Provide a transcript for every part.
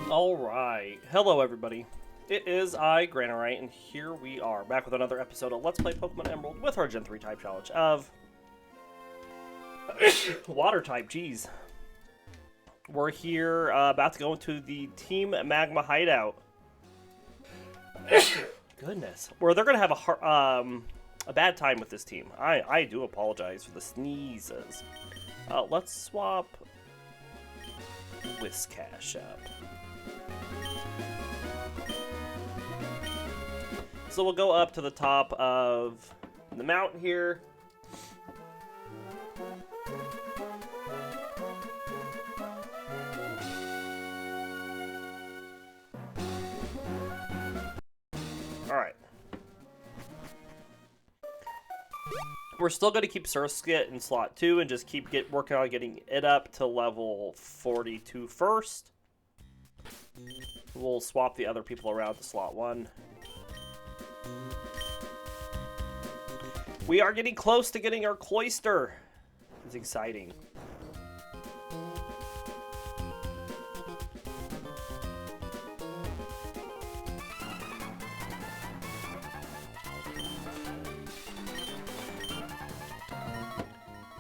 Alright, hello everybody. It is I, Granorite, and here we are, back with another episode of Let's Play Pokemon Emerald with our Gen 3 type challenge of... Water type, jeez. We're here, about to go into the Team Magma hideout. Goodness. Where they're gonna have a bad time with this team. I do apologize for the sneezes. Let's swap Whiscash up. So we'll go up to the top of the mountain here. Alright. We're still going to keep Surskit in slot 2 and just keep working on getting it up to level 42 first. We'll swap the other people around to slot 1. We are getting close to getting our Cloyster. It's exciting.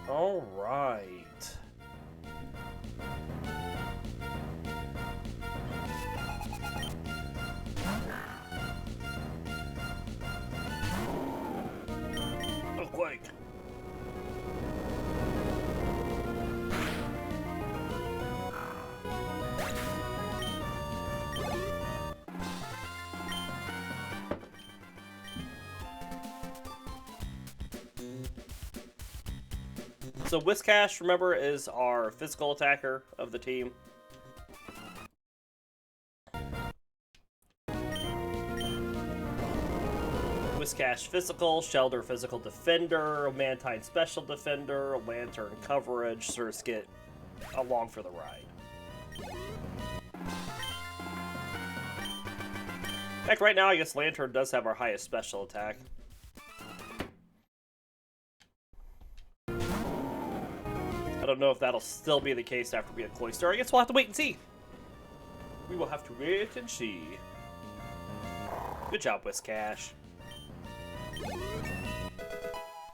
All right. Quake. So Whiscash, remember, is our physical attacker of the team. Whiscash physical, Shellder physical defender, Mantine special defender, Lanturn coverage, Surskit along for the ride. In fact, right now I guess Lanturn does have our highest special attack. I don't know if that'll still be the case after we get Cloyster. I guess we'll have to wait and see. We will have to wait and see. Good job, Whiscash.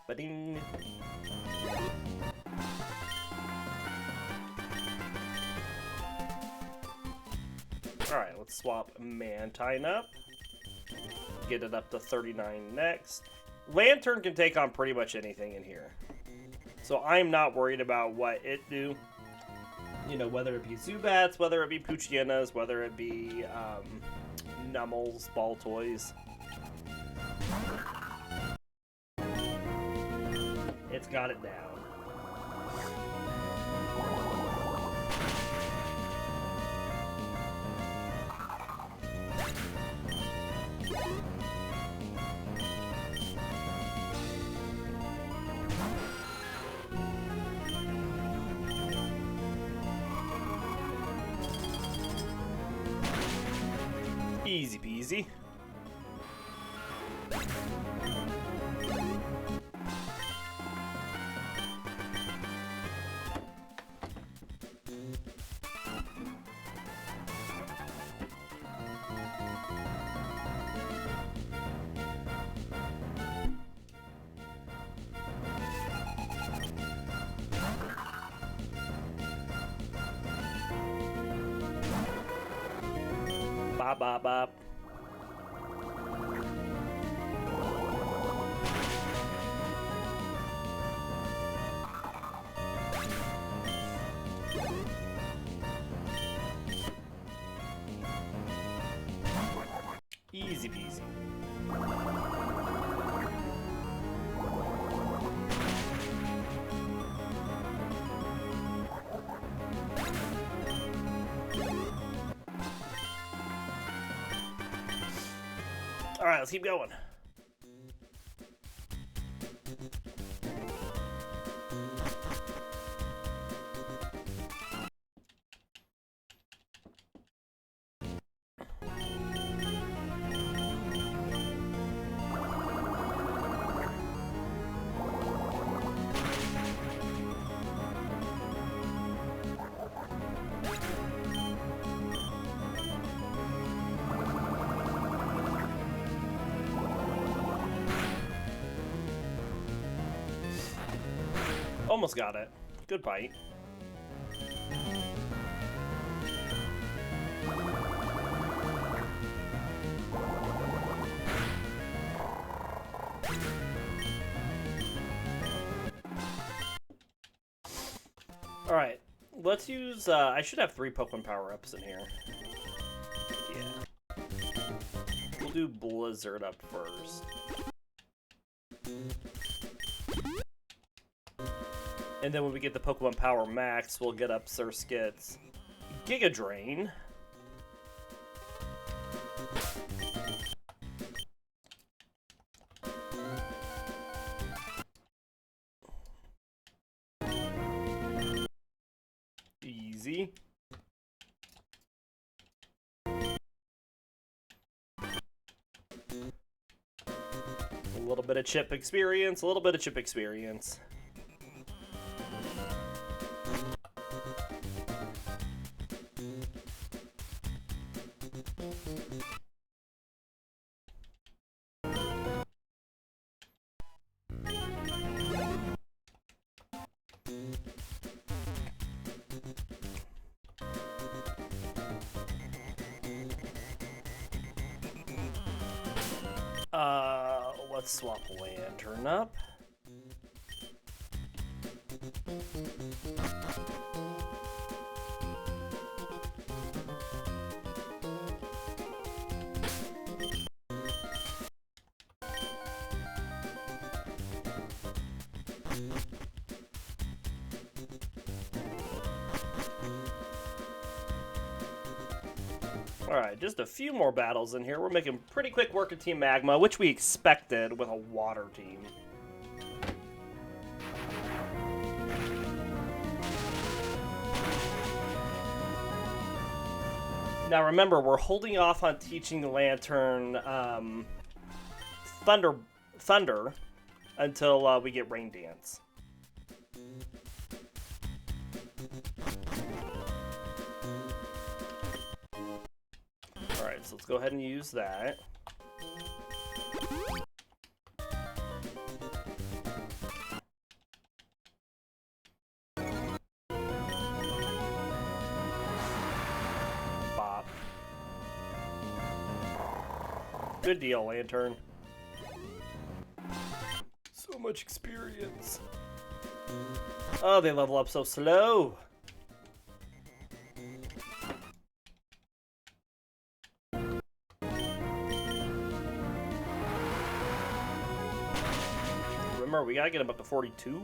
Ba-ding. Alright, let's swap Mantine up. Get it up to 39 next. Lanturn can take on pretty much anything in here. So I'm not worried about what it do. You know, whether it be Zubats, whether it be Poochyena, whether it be Nummels, Ball Toys. It's got it down. Easy peasy. Bop, bop, bop. Easy peasy. Alright, let's keep going. Almost got it. Good bite. Alright, let's use, I should have 3 Pokemon power-ups in here. Yeah. We'll do Blizzard up first. And then when we get the Pokemon Power Max, we'll get up Surskit's Giga Drain. Easy. A little bit of chip experience, a little bit of chip experience. Let's swap Lanturn up. Alright, just a few more battles in here. We're making pretty quick work of Team Magma, which we expected with a water team. Now remember, we're holding off on teaching the Lanturn Thunder until we get Rain Dance. Alright, so let's go ahead and use that. Bop. Good deal, Lanturn. So much experience. Oh, they level up so slow. Remember, we gotta get him up to 42.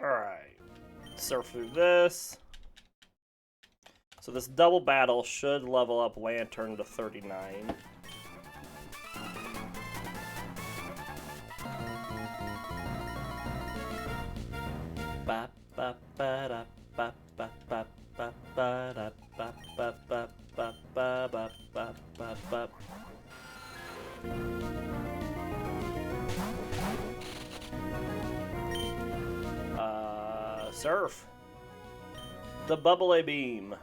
Alright, surf through this. So this double battle should level up Lanturn to 39. Ba ba ba da ba ba ba ba ba da ba ba ba ba ba ba ba ba ba. Surf. The Bubble Beam.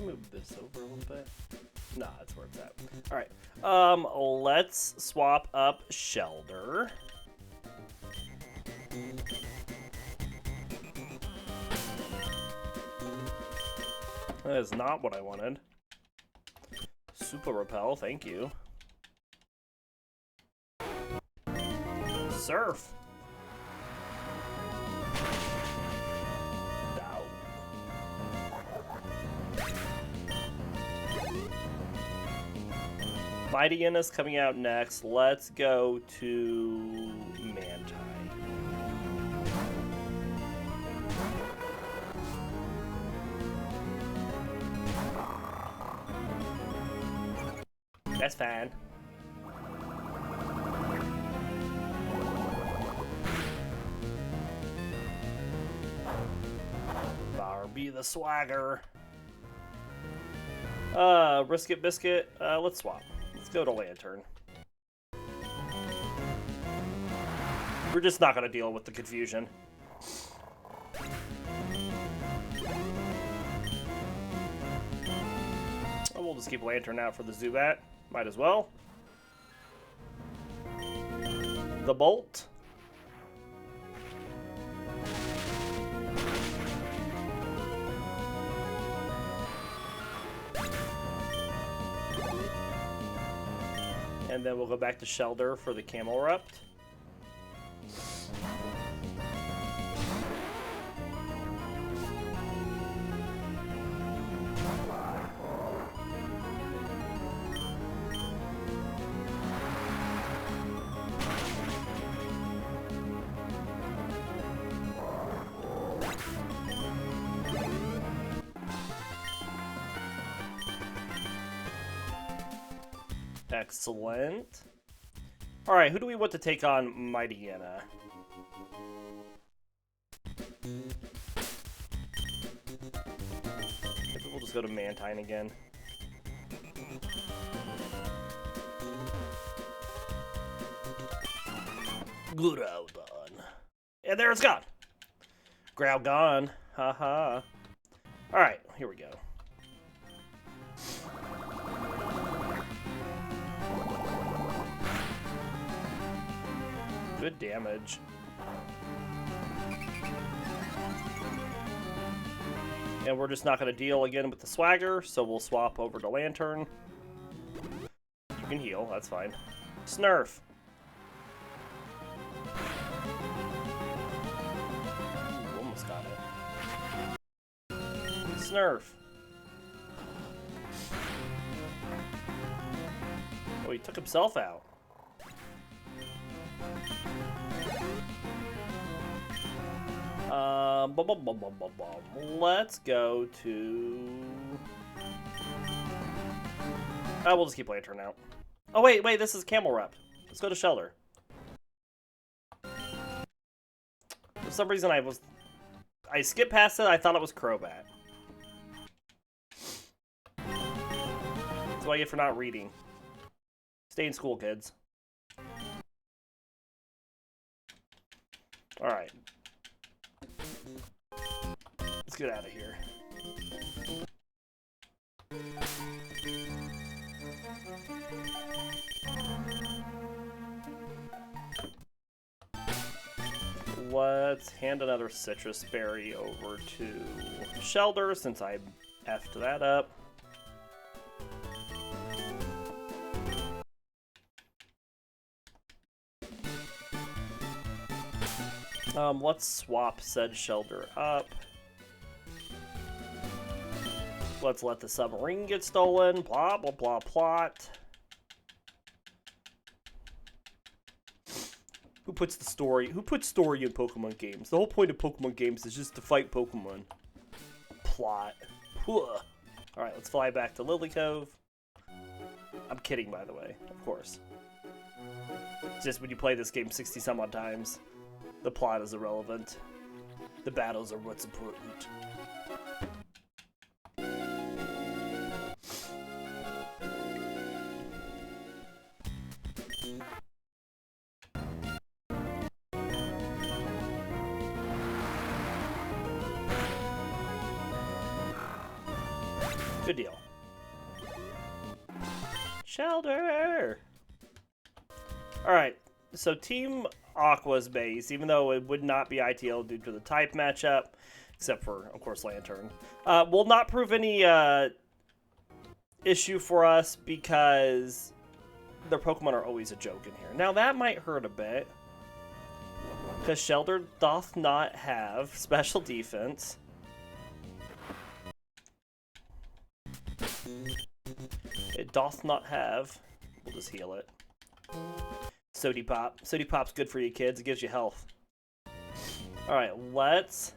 Move this over a little bit. Nah, that's where it's at. Alright. Let's swap up Shellder. That is not what I wanted. Super Repel, thank you. Surf. Mantine coming out next. Let's go to Mantine. That's fine. Barbie the swagger. Brisket Biscuit. Let's swap. Let's go to Lanturn. We're just not going to deal with the confusion. Oh, we'll just keep Lanturn out for the Zubat. Might as well. The Bolt. And then we'll go back to Shellder for the Camel Rupt. Excellent. Alright, who do we want to take on Mightyena? Maybe we'll just go to Mantine again. Good old done. And there it's gone. Growl gone. Haha. Alright, here we go. Good damage. And we're just not going to deal again with the swagger, so we'll swap over to Lanturn. You can heal, that's fine. Snurf. Ooh, almost got it. Snurf. Oh, he took himself out. Let's go to... Oh, we'll just keep Lanturn out. Oh, wait, this is Camel Rupt. Let's go to Shellder. For some reason, I skipped past it. I thought it was Crobat. That's what I get for not reading. Stay in school, kids. Alright. Let's get out of here. Let's hand another citrus berry over to Shellder since I effed that up. Let's swap said Shellder up. Let's let the submarine get stolen. Blah, blah, blah, plot. Who puts story in Pokemon games? The whole point of Pokemon games is just to fight Pokemon. Plot. Alright, let's fly back to Lily Cove. I'm kidding, by the way. Of course. It's just when you play this game 60 some odd times, the plot is irrelevant. The battles are what's important. Good deal. Shellder! Alright, so Team Aqua's base, even though it would not be ITL due to the type matchup, except for, of course, Lanturn, will not prove any issue for us because their Pokemon are always a joke in here. Now, that might hurt a bit, because Shellder doth not have special defense. It doth not have We'll just heal it. Sody Pop. Sody Pop's good for you kids. It gives you health. Alright, let's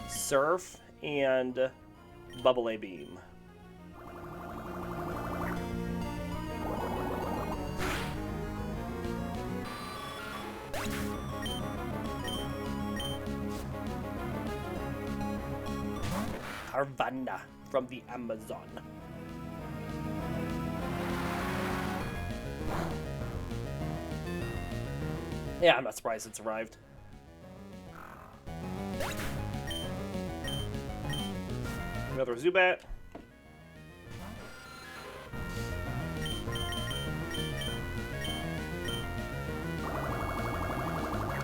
Surf and Bubble A Beam. Carvanha from the Amazon. Yeah, I'm not surprised it's arrived. Another Zubat.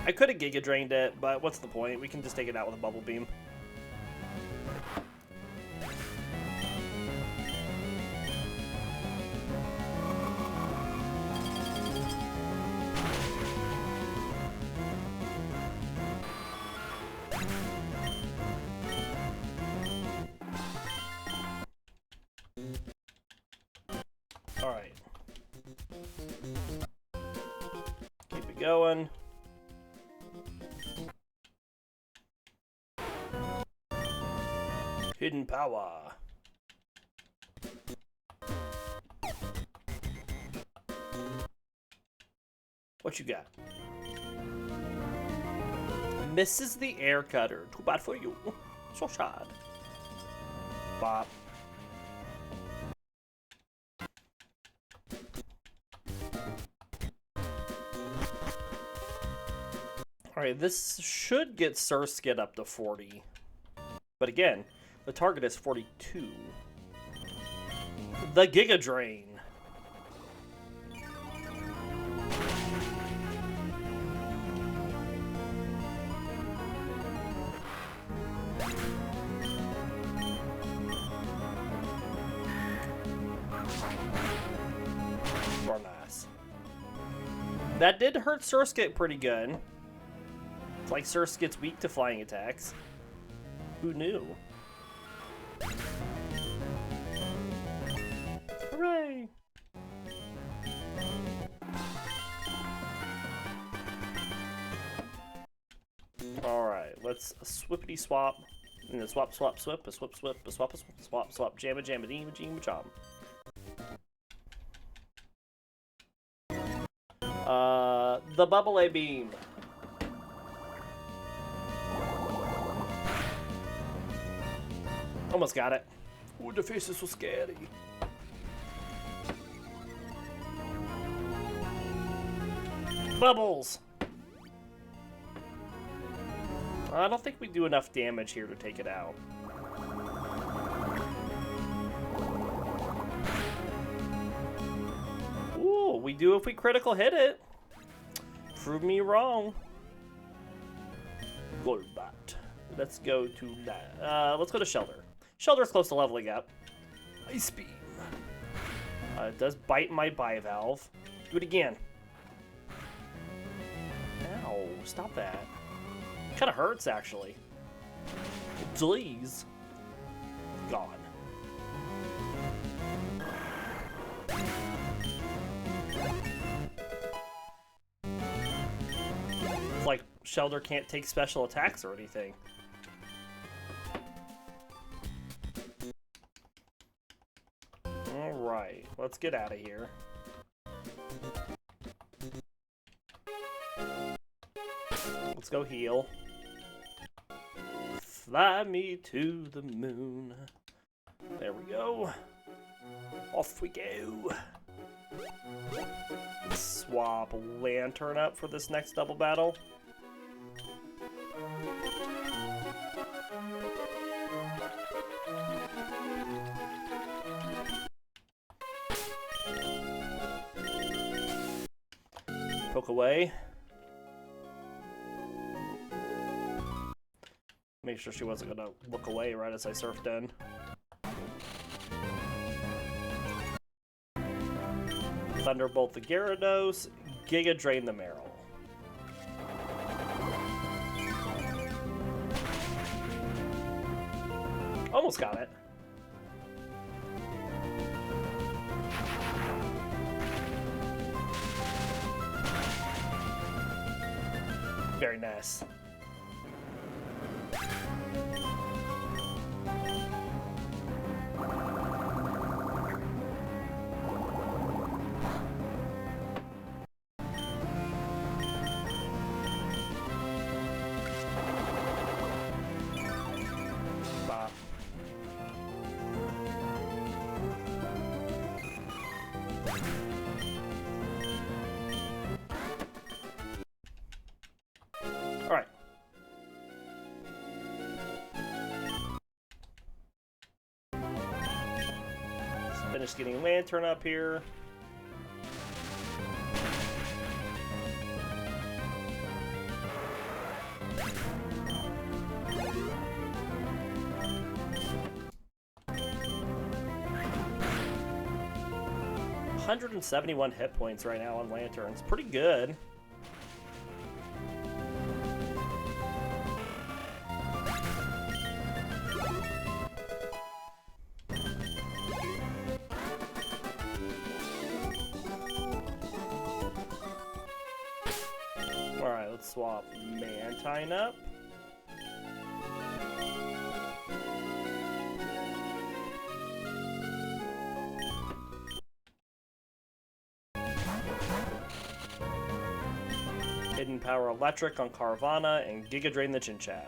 I could have Giga Drained it, but what's the point? We can just take it out with a Bubble Beam. Alright. Keep it going. Hidden Power. What you got? Misses the air cutter. Too bad for you. So sad. Bop. Alright, this should get Surskit up to 40. But again, the target is 42. The Giga Drain. Or nice. That did hurt Surskit pretty good. It's like Surskit's weak to flying attacks. Who knew? Hooray! Alright, let's swippity swap. And then swap, swap, swip, a swip, swip, a swap, swap, swap, jamma, jamma, deema, jeema, chom. The Bubble A Beam. Almost got it. Ooh, the face is so scary. Bubbles! I don't think we do enough damage here to take it out. Ooh, we do if we critical hit it. Prove me wrong. Golbat. Let's go to that. Let's go to Shellder. Shellder's close to leveling up. Ice Beam. It does bite my bivalve. Do it again. Ow, stop that. Kind of hurts, actually. Please. Gone. It's like Shellder can't take special attacks or anything. Alright, let's get out of here. Let's go heal. Fly me to the moon. There we go. Off we go. Swap Lanturn up for this next double battle. Poke away. Make sure she wasn't gonna look away right as I surfed in. Thunderbolt the Gyarados, Giga Drain the Meryl. Almost got it. nice. Alright. Finish getting Lanturn up here. $171 hit points right now on Lanturn. It's pretty good. Alright, let's swap Mantine up. Hidden Power Electric on Carvana and Giga Drain the Chinchou.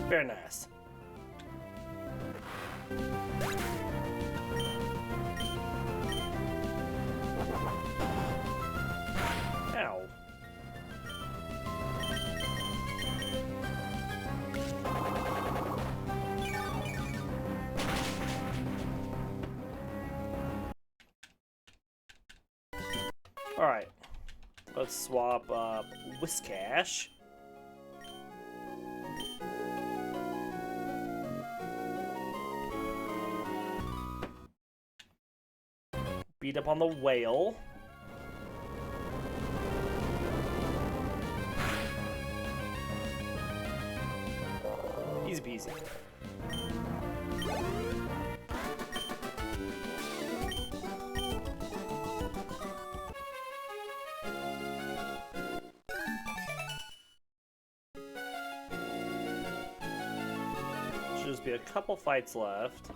Very nice. Ow. Alright. Let's swap up Whiscash. Beat up on the whale. Easy peasy. Should just be a couple fights left.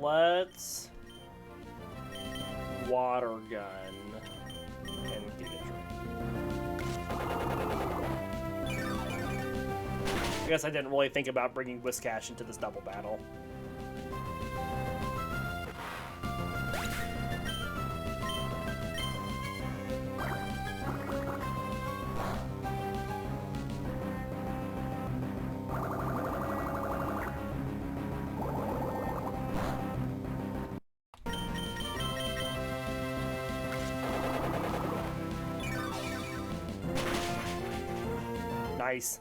Let's water gun and Giga Drain. I guess I didn't really think about bringing Whiscash into this double battle. Nice.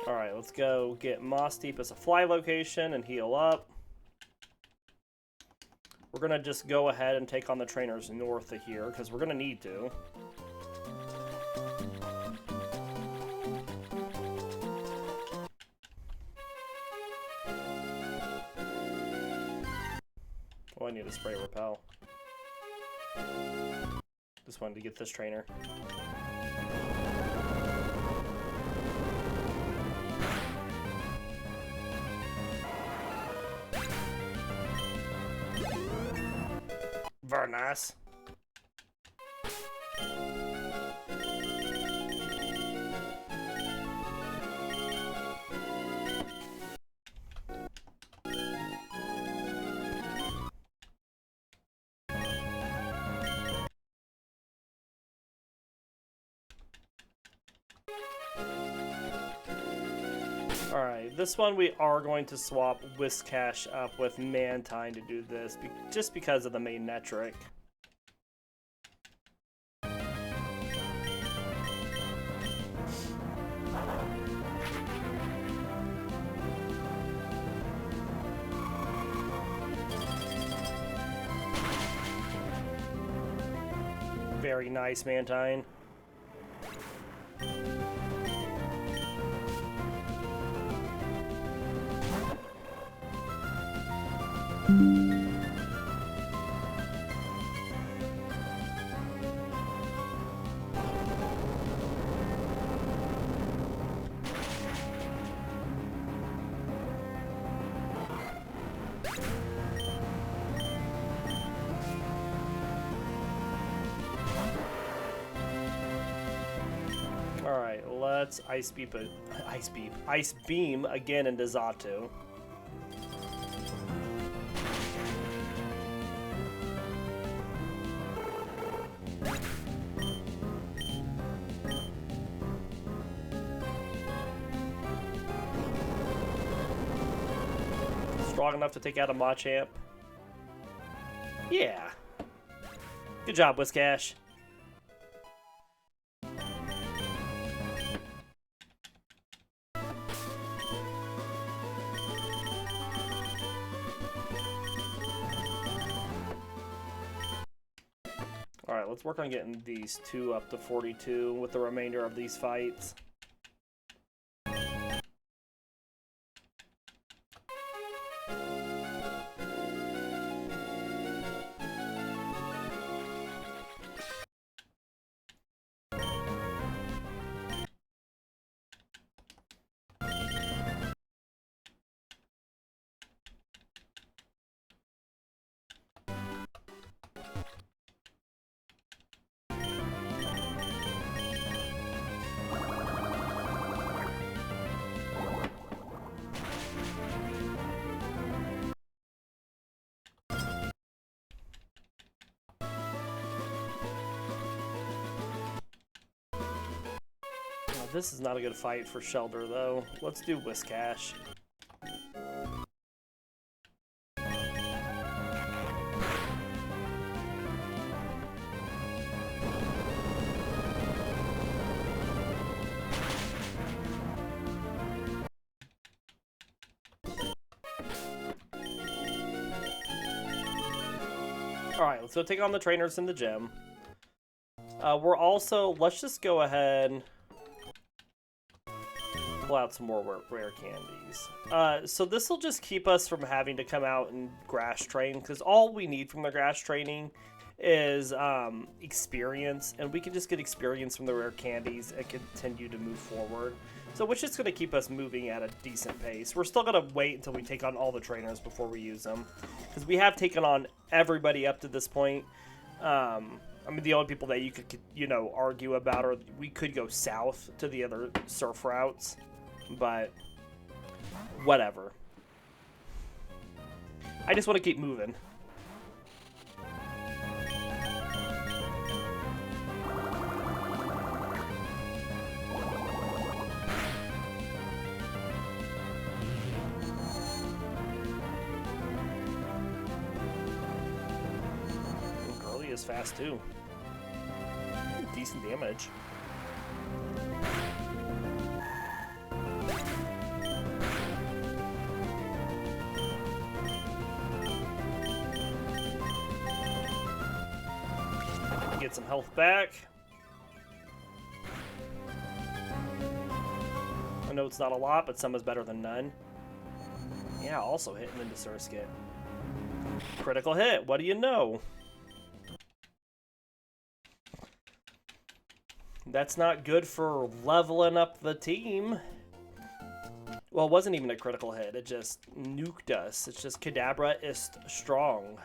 Alright, let's go get Moss Deep as a fly location and heal up. We're gonna just go ahead and take on the trainers north of here, because we're gonna need to. Oh, I need to spray repel. Just wanted to get this trainer. Very nice. Alright, this one we are going to swap Whiscash up with Mantine to do this, just because of the main metric. Very nice, Mantine. Alright, let's Ice Beam again into Xatu. Strong enough to take out a Machamp? Yeah. Good job, Whiscash. Alright, let's work on getting these two up to 42 with the remainder of these fights. This is not a good fight for Shellder, though. Let's do Whiscash. Alright, let's go take on the trainers in the gym. We're also... Let's just go ahead... pull out some more rare candies. So this will just keep us from having to come out and grass train, because all we need from the grass training is experience, and we can just get experience from the rare candies and continue to move forward. So which is going to keep us moving at a decent pace. We're still going to wait until we take on all the trainers before we use them, because we have taken on everybody up to this point. I mean, the only people that you could, you know, argue about, or we could go south to the other surf routes. But whatever. I just want to keep moving. Girly is fast too. Decent damage. Get some health back. I know it's not a lot, but some is better than none. Yeah, also hitting into Surskit. Critical hit, what do you know? That's not good for leveling up the team. Well, it wasn't even a critical hit, it just nuked us. It's just Kadabra is strong.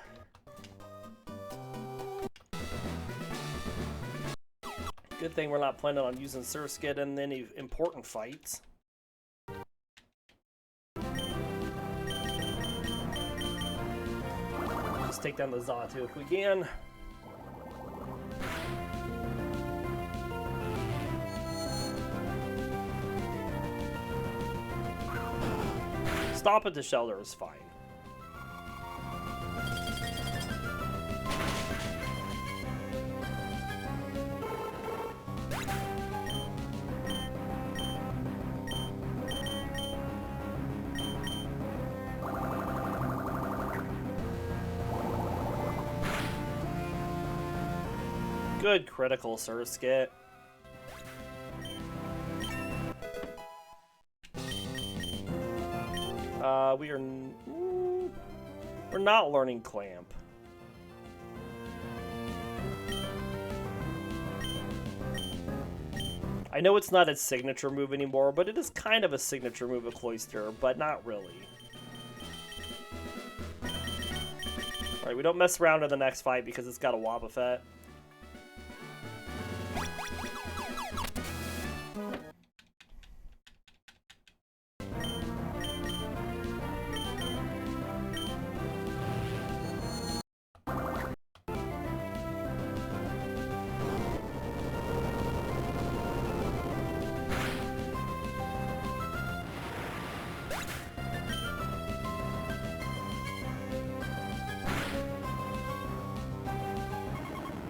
Good thing we're not planning on using Surskit in any important fights. Just take down the Xatu if we can. Stomp into Shellder is fine. Good critical, Surskit. We're not learning Clamp. I know it's not its signature move anymore, but it is kind of a signature move of Cloyster, but not really. Alright, we don't mess around in the next fight because it's got a Wobbuffet.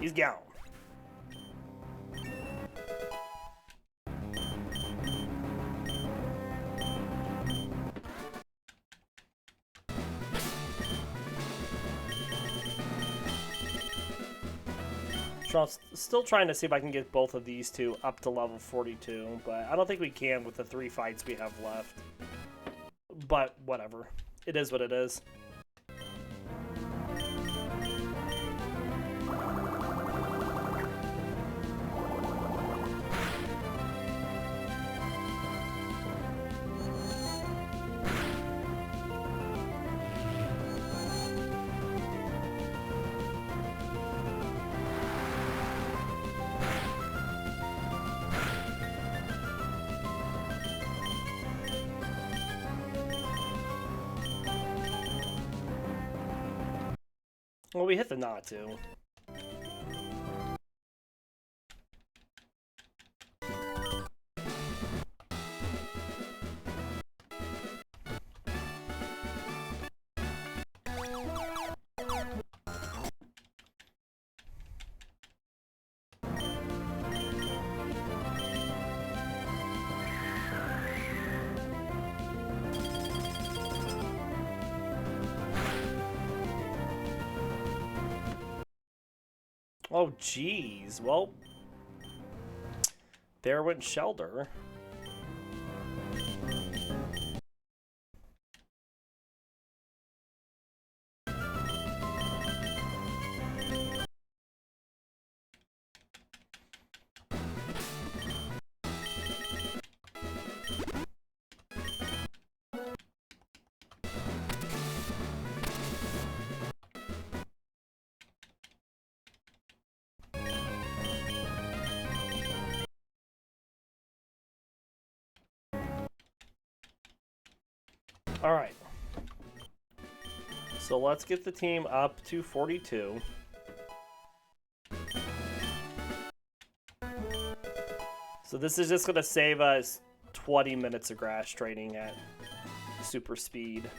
He's gone. Still trying to see if I can get both of these two up to level 42, but I don't think we can with the 3 fights we have left. But whatever. It is what it is. Well, we hit the knot too. Oh, jeez. Well, there went Shellder. Alright. So let's get the team up to 42. So this is just going to save us 20 minutes of grass training at super speed.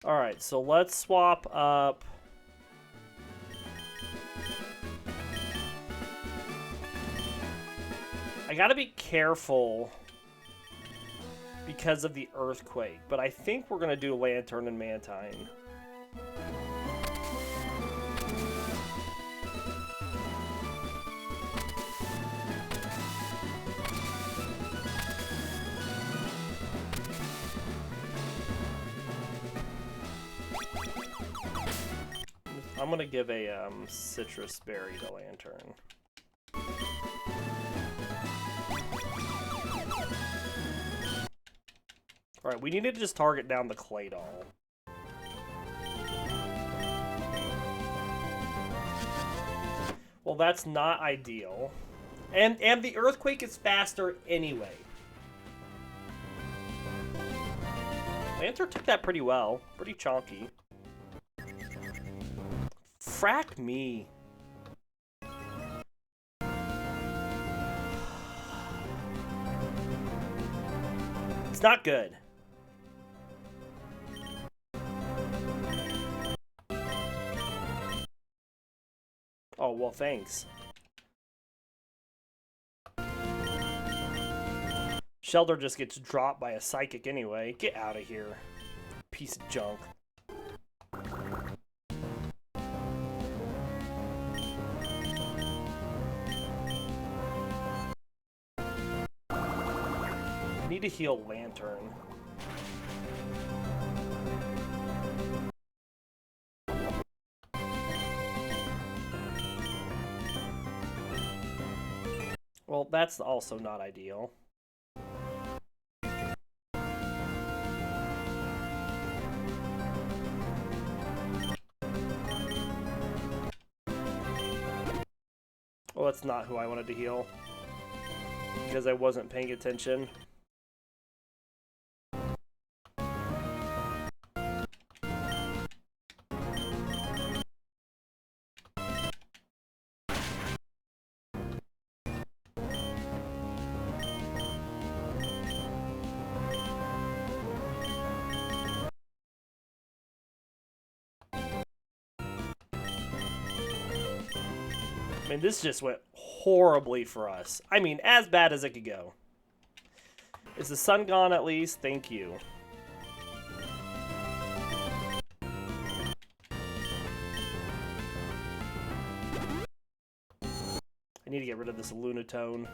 Alright, so let's swap up. I gotta be careful because of the earthquake, but I think we're gonna do Lanturn and Mantine. I'm gonna give a citrus berry to Lanturn. Alright, we need to just target down the Claydol. Well, that's not ideal. And the Earthquake is faster anyway. Lanturn took that pretty well. Pretty chonky. Frack me. It's not good. Oh, well, thanks. Shellder just gets dropped by a psychic anyway. Get out of here. Piece of junk. I need to heal Lanturn. Well, that's also not ideal. Well, that's not who I wanted to heal. Because I wasn't paying attention. I mean, this just went horribly for us. I mean, as bad as it could go. Is the sun gone at least? Thank you. I need to get rid of this Lunatone.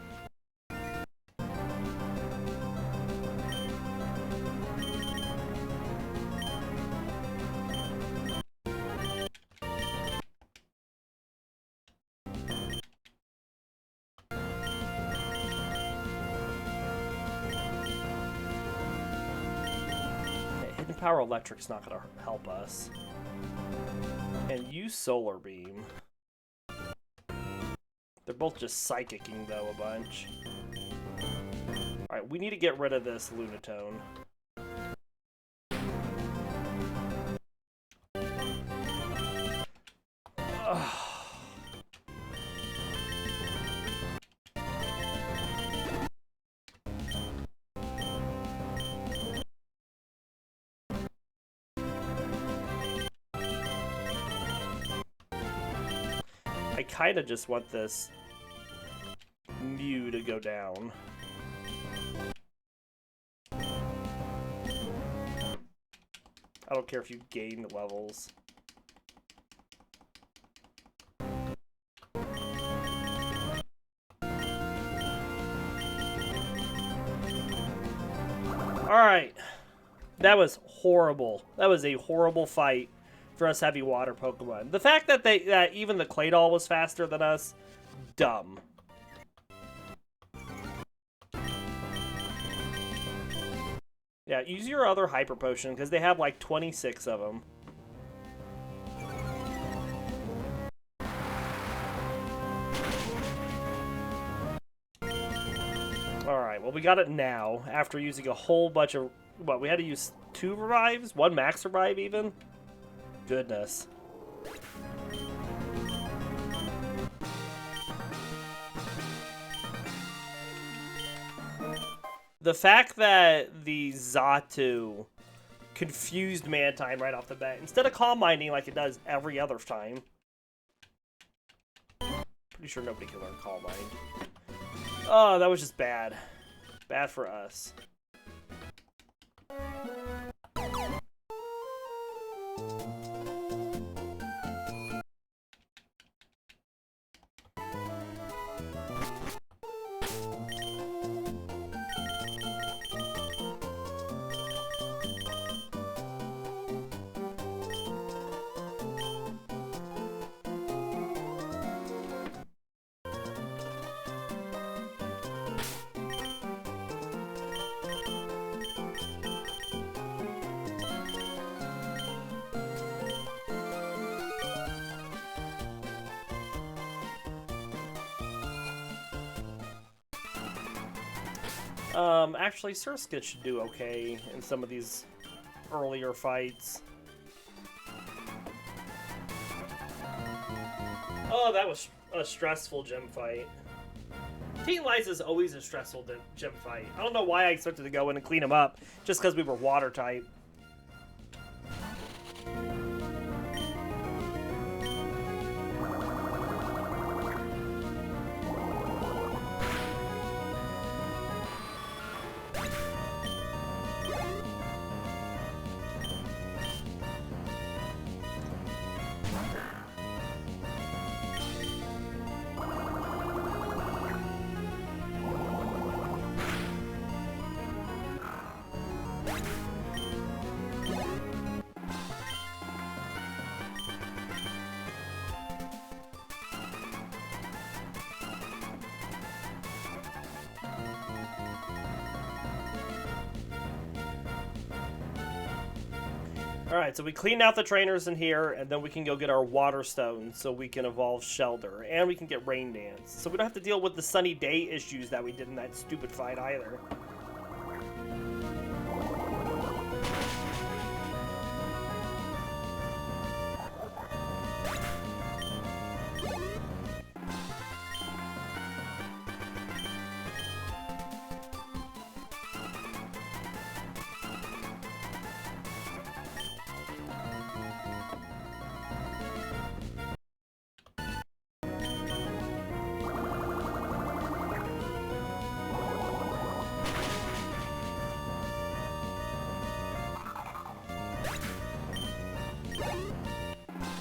Power Electric's not going to help us. And use Solar Beam. They're both just psychicking, though, a bunch. Alright, we need to get rid of this Lunatone. Ugh. I kind of just want this Mew to go down. I don't care if you gain levels. Alright. That was horrible. That was a horrible fight for us heavy water Pokemon. The fact that that even the Claydol was faster than us, dumb. Yeah, use your other Hyper Potion, because they have like 26 of them. Alright, well we got it now, after using a whole bunch of... What, we had to use 2 revives? 1 max revive even? Goodness. The fact that the Xatu confused Mantine right off the bat, instead of Calm Minding like it does every other time. Pretty sure nobody can learn Calm Mind. Oh, that was just bad. Bad for us. Actually, Surskit should do okay in some of these earlier fights. Oh, that was a stressful gym fight. Team Liza is always a stressful gym fight. I don't know why I expected to go in and clean him up, just because we were water type. Alright, so we cleaned out the trainers in here, and then we can go get our water stone so we can evolve Shellder, and we can get Rain Dance. So we don't have to deal with the sunny day issues that we did in that stupid fight either.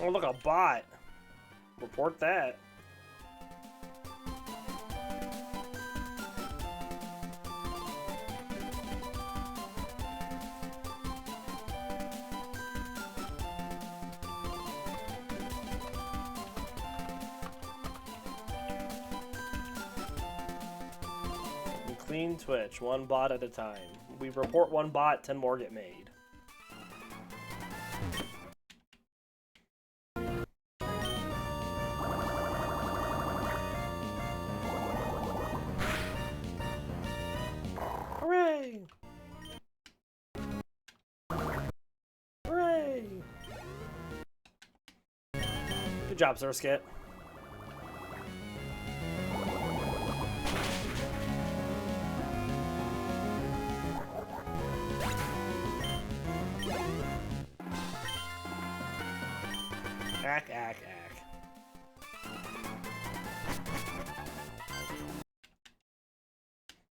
Oh, look, a bot. Report that. We clean Twitch, one bot at a time. We report one bot, 10 more get made. Hooray! Hooray! Good job, Surskit. Ack, ack, ack.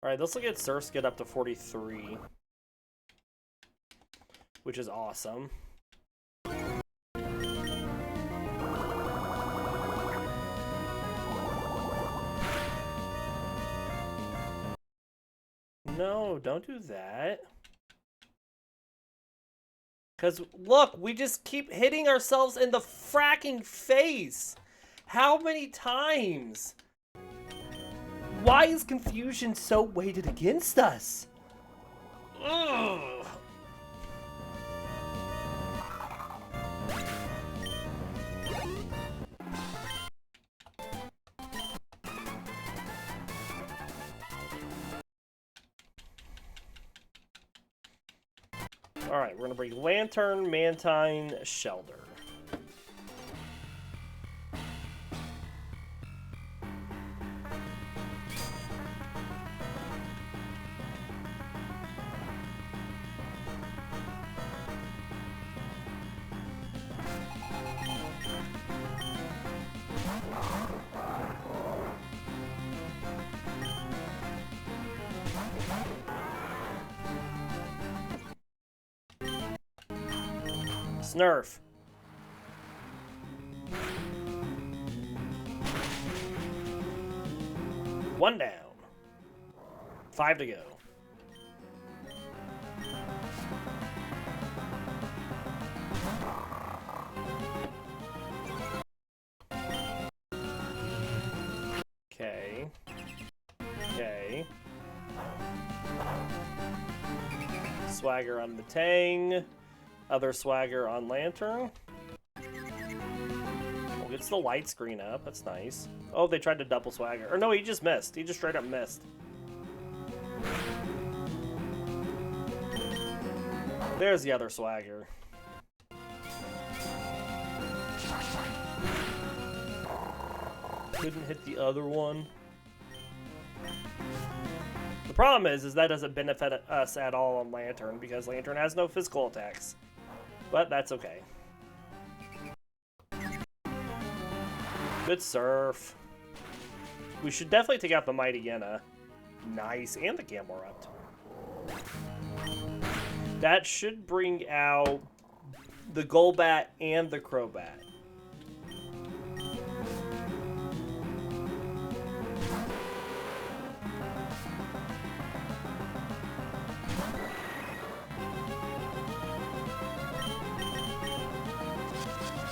Alright, this will get Surskit up to 43. Which is awesome. No, don't do that. Because, look, we just keep hitting ourselves in the fracking face. How many times? Why is confusion so weighted against us? Ugh. Alright, we're gonna bring Lanturn, Mantine, Shellder. Snurf. One down. 5 to go. Okay. Okay. Swagger on Mantine. Other swagger on Lanturn. Oh, gets the light screen up. That's nice. Oh, they tried to double swagger. Or no, he just missed. He just straight up missed. There's the other swagger. Couldn't hit the other one. The problem is that doesn't benefit us at all on Lanturn, because Lanturn has no physical attacks. But that's okay. Good surf. We should definitely take out the Mightyena. Nice, and the Camelrupt. That should bring out the Golbat and the Crobat.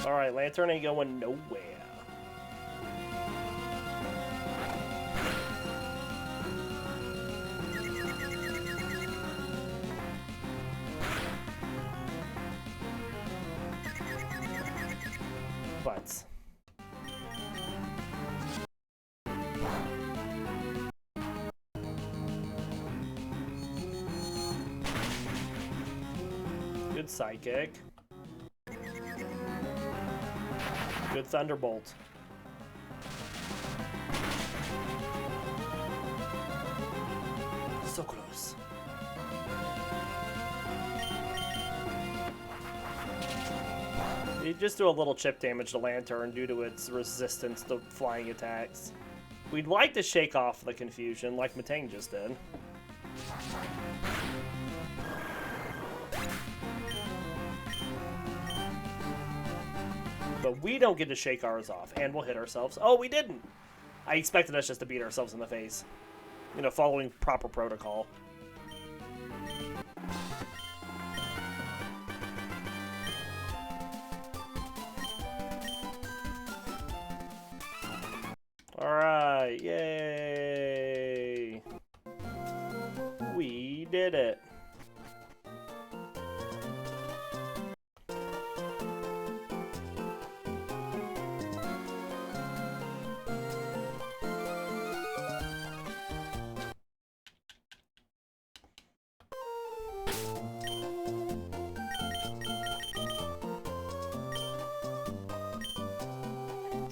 Alright, Lanturn ain't going nowhere. But good Psychic. Good Thunderbolt. So close. You just do a little chip damage to Lanturn due to its resistance to flying attacks. We'd like to shake off the confusion like Mantine just did. But we don't get to shake ours off, and we'll hit ourselves. Oh, we didn't! I expected us just to beat ourselves in the face. You know, following proper protocol. Alright, yay! We did it.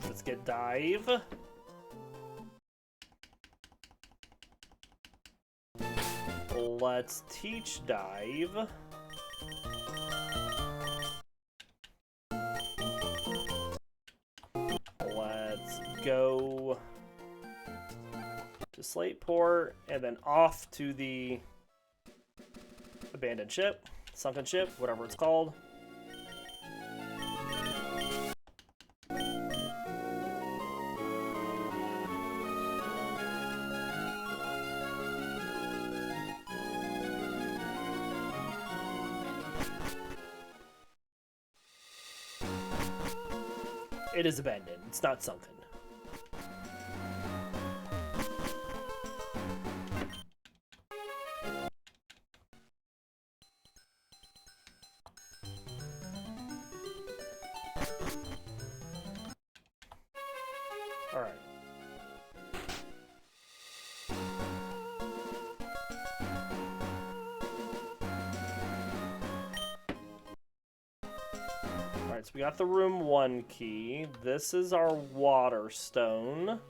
Let's get Dive. Let's teach Dive. Let's go to Slateport and then off to the abandoned ship, sunken ship, whatever it's called. It is abandoned. It's not sunken. All right. Alright, so we got the room 1 key. This is our water stone.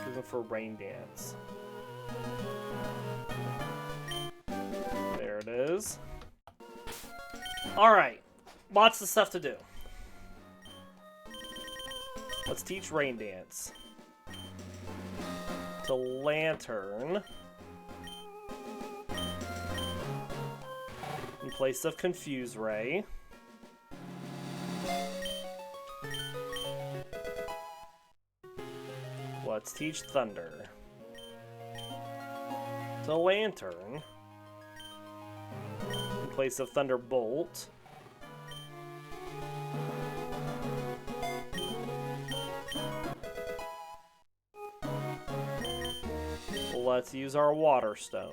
Looking for Rain Dance. There it is. Alright, lots of stuff to do. Let's teach Rain Dance to Lanturn. In place of Confuse Ray. Let's teach Thunder to Lanturn. In place of Thunderbolt. Let's use our Water Stone.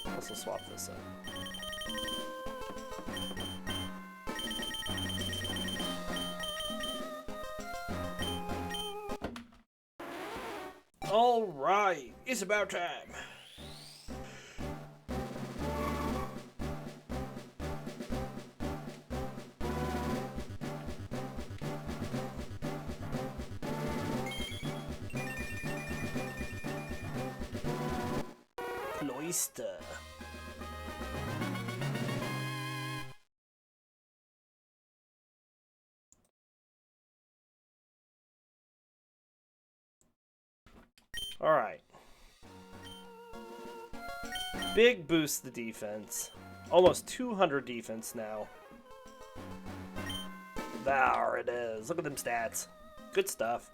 Let's swap this in. All right, it's about time. Cloyster. All right. Big boost to defense. Almost 200 defense now. There it is. Look at them stats. Good stuff.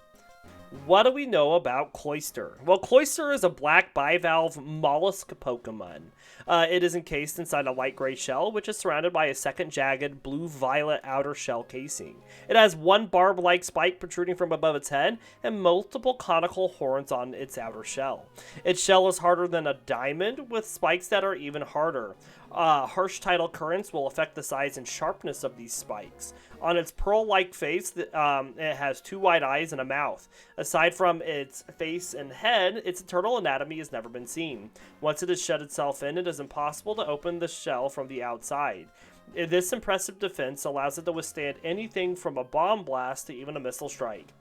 What do we know about Cloyster? Well, Cloyster is a black bivalve mollusk Pokemon. It is encased inside a light gray shell, which is surrounded by a second jagged blue-violet outer shell casing. It has one barb-like spike protruding from above its head and multiple conical horns on its outer shell. Its shell is harder than a diamond, with spikes that are even harder. Harsh tidal currents will affect the size and sharpness of these spikes. On its pearl-like face, it has two wide eyes and a mouth. Aside from its face and head, its internal anatomy has never been seen. Once it has shut itself in, it is impossible to open the shell from the outside. This impressive defense allows it to withstand anything from a bomb blast to even a missile strike.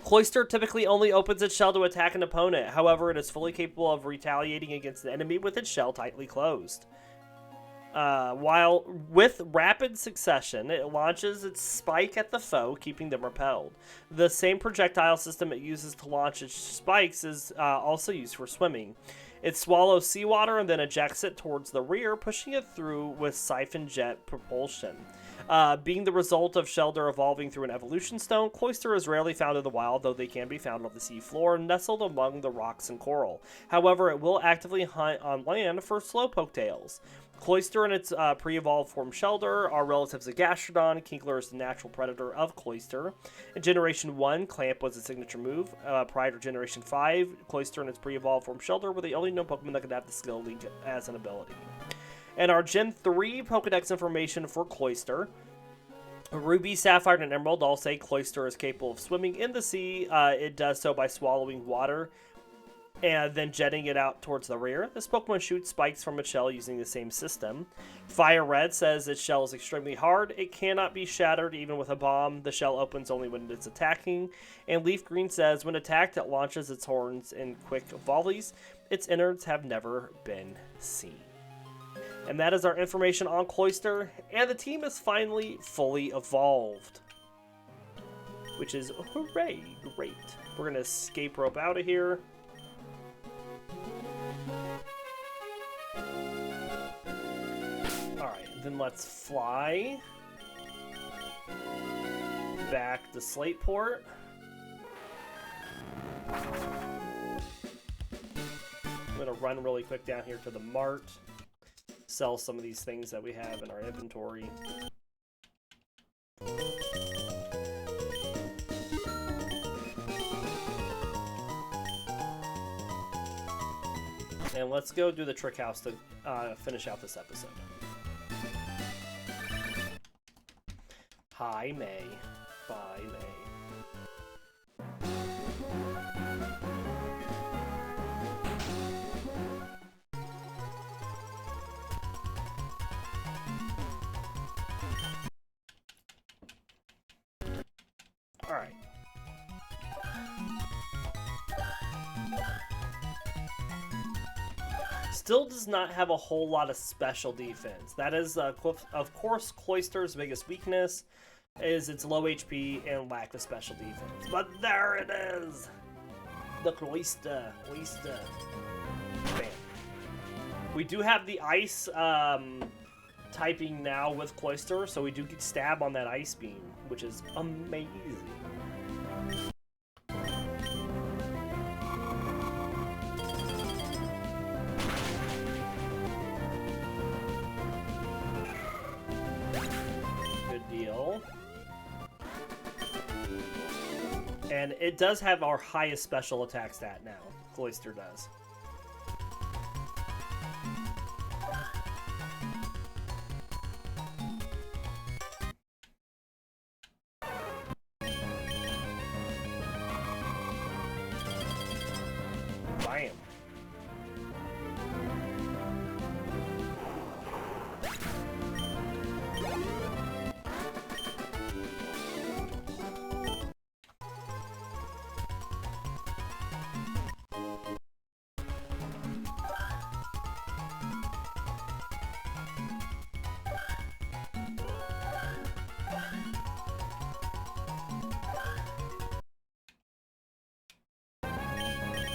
Cloyster typically only opens its shell to attack an opponent. However, it is fully capable of retaliating against the enemy with its shell tightly closed. While with rapid succession, it launches its spike at the foe, keeping them repelled. The same projectile system it uses to launch its spikes is also used for swimming. It swallows seawater and then ejects it towards the rear, pushing it through with siphon jet propulsion. Being the result of Shellder evolving through an evolution stone, Cloyster is rarely found in the wild, though they can be found on the seafloor, nestled among the rocks and coral. However, it will actively hunt on land for slowpoke tails. Cloyster and its pre-evolved form Shellder are relatives of Gastrodon. Kinkler is the natural predator of Cloyster. In Generation 1, Clamp was its signature move. Prior to Generation 5, Cloyster and its pre-evolved form Shellder were the only known Pokemon that could have the skill leak as an ability. And our Gen 3 Pokedex information for Cloyster. Ruby, Sapphire, and Emerald all say Cloyster is capable of swimming in the sea. It does so by swallowing water and then jetting it out towards the rear. This Pokemon shoots spikes from its shell using the same system. Fire Red says its shell is extremely hard. It cannot be shattered even with a bomb. The shell opens only when it's attacking. And Leaf Green says when attacked, it launches its horns in quick volleys. Its innards have never been seen. And that is our information on Cloyster. And the team is finally fully evolved, which is hooray, great. We're going to escape rope out of here. Alright, then let's fly back to Slateport. I'm going to run really quick down here to the mart, sell some of these things that we have in our inventory. And let's go do the trick house to finish out this episode. Hi, May. Bye, May. Alright. Still does not have a whole lot of special defense. That is, of course, Cloyster's biggest weakness is its low HP and lack of special defense. But there it is! The Cloyster. Bam. We do have the ice typing now with Cloyster, so we do get stab on that ice beam, which is amazing. And it does have our highest special attack stat now. Cloyster does.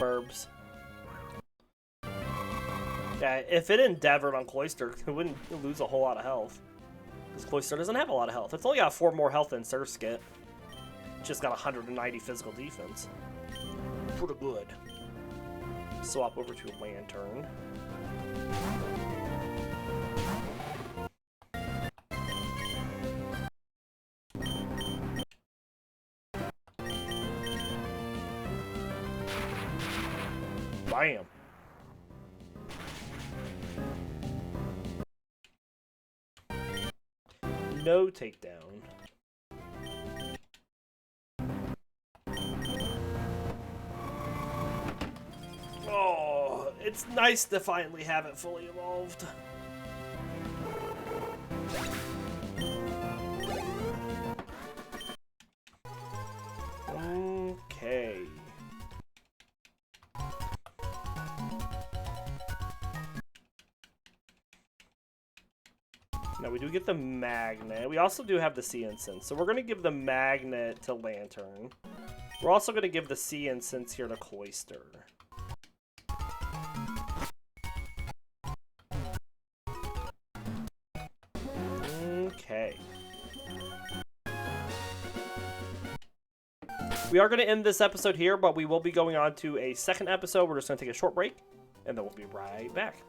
burbs. Yeah, if it endeavored on Cloyster, it wouldn't lose a whole lot of health. Because Cloyster doesn't have a lot of health. It's only got 4 more health than Surskit. Just got 190 physical defense. Pretty good. Swap over to a Lanturn. Bam. No takedown. Oh, it's nice to finally have it fully evolved. Okay. Now we do get the magnet. We also do have the sea incense. So we're going to give the magnet to Lanturn. We're also going to give the sea incense here to Cloyster. Okay. We are going to end this episode here, but we will be going on to a second episode. We're just going to take a short break, and then we'll be right back.